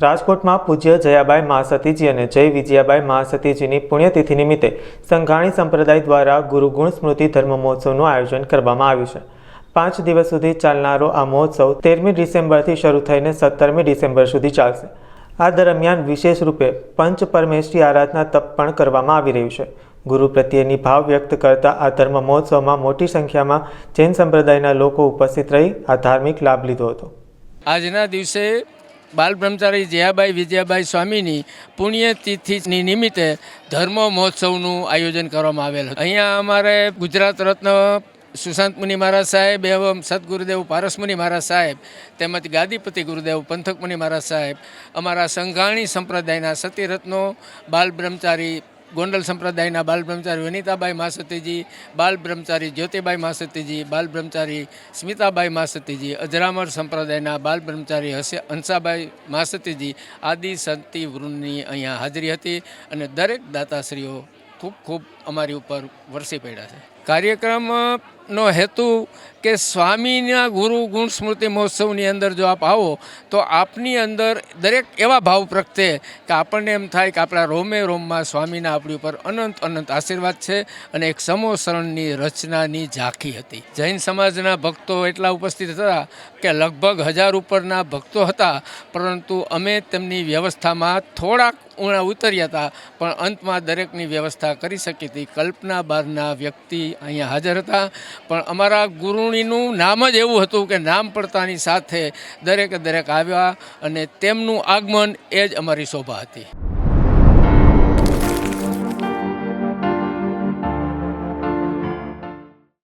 રાજકોટમાં પૂજ્ય જયાબાઈ મહાસતીજી અને જય વિજયાબાઈ મહાસતીજીની પુણ્યતિથિ નિમિત્તે સંઘાણી સંપ્રદાય દ્વારા ગુરુગુણ સ્મૃતિ ધર્મ મહોત્સવનું આયોજન કરવામાં આવ્યું છે। 5 દિવસ સુધી ચાલનારો આ મહોત્સવ 13મી ડિસેમ્બરથી શરૂ થઈને 17મી ડિસેમ્બર સુધી ચાલશે। આ દરમિયાન વિશેષ રૂપે પંચ પરમેષ્ઠી આરાધના તપ પણ કરવામાં આવી રહ્યું છે। ગુરુ પ્રત્યેની ભાવ વ્યક્ત કરતા આ ધર્મ મહોત્સવમાં મોટી સંખ્યામાં જૈન સંપ્રદાયના લોકો ઉપસ્થિત રહી આ ધાર્મિક લાભ લીધો હતો। આજના દિવસે બાલ બ્રહ્મચારી જયાબાઈ વિજયાબાઈ સ્વામીની પુણ્યતિથિની નિમિત્તે ધર્મ મહોત્સવનું આયોજન કરવામાં આવેલ હતું। અહીંયા અમારે ગુજરાત રત્ન સુશાંત મુનિ મહારાજ સાહેબ એવં સદગુરુદેવ પારસ મુનિ મહારાજ સાહેબ તેમજ ગાદીપતિ ગુરુદેવ પંથક મુનિ મહારાજ સાહેબ, અમારા સંઘાણી સંપ્રદાયના સતીરત્નો બાલ બ્રહ્મચારી ગોંડલ સંપ્રદાયના બાલ બ્રહ્મચારી વનિતાબાઈ મહાસતીજી, બાલ બ્રહ્મચારી જ્યોતિબાઈ મહાસતીજી, બાલ બ્રહ્મચારી સ્મિતાબાઈ મહાસતીજી, અજરામર સંપ્રદાયના બાલ બ્રહ્મચારી હંસાબાઈ મહાસતીજી આદિ સંતી વૃંદની અહીંયા હાજરી હતી અને દરેક દાતાશ્રીઓ ખૂબ ખૂબ અમારી ઉપર વરસી પડ્યા છે। કાર્યક્રમનો હેતુ કે સ્વામીના ગુરુ ગુણ સ્મૃતિ મહોત્સવની અંદર જો આપ આવો તો આપની અંદર દરેક એવા ભાવ પ્રગટે કે આપણને એમ થાય કે આપણા રોમે રોમમાં સ્વામીના આપણી ઉપર અનંત અનંત આશીર્વાદ છે અને એક સમૂહ શરણની રચનાની ઝાંખી હતી। જૈન સમાજના ભક્તો એટલા ઉપસ્થિત હતા કે લગભગ 1000 ઉપરના ભક્તો હતા, પરંતુ અમે તેમની વ્યવસ્થામાં થોડાક ઉણા ઉતર્યા હતા, પણ અંતમાં દરેકની વ્યવસ્થા કરી શકી હતી। કલ્પના બહારના વ્યક્તિ અહીંયા હાજર હતા, પણ અમારા ગુરુણીનું નામ જ એવું હતું કે નામ પડતાની સાથે દરેક આવ્યા અને તેમનું આગમન એ જ અમારી શોભા હતી।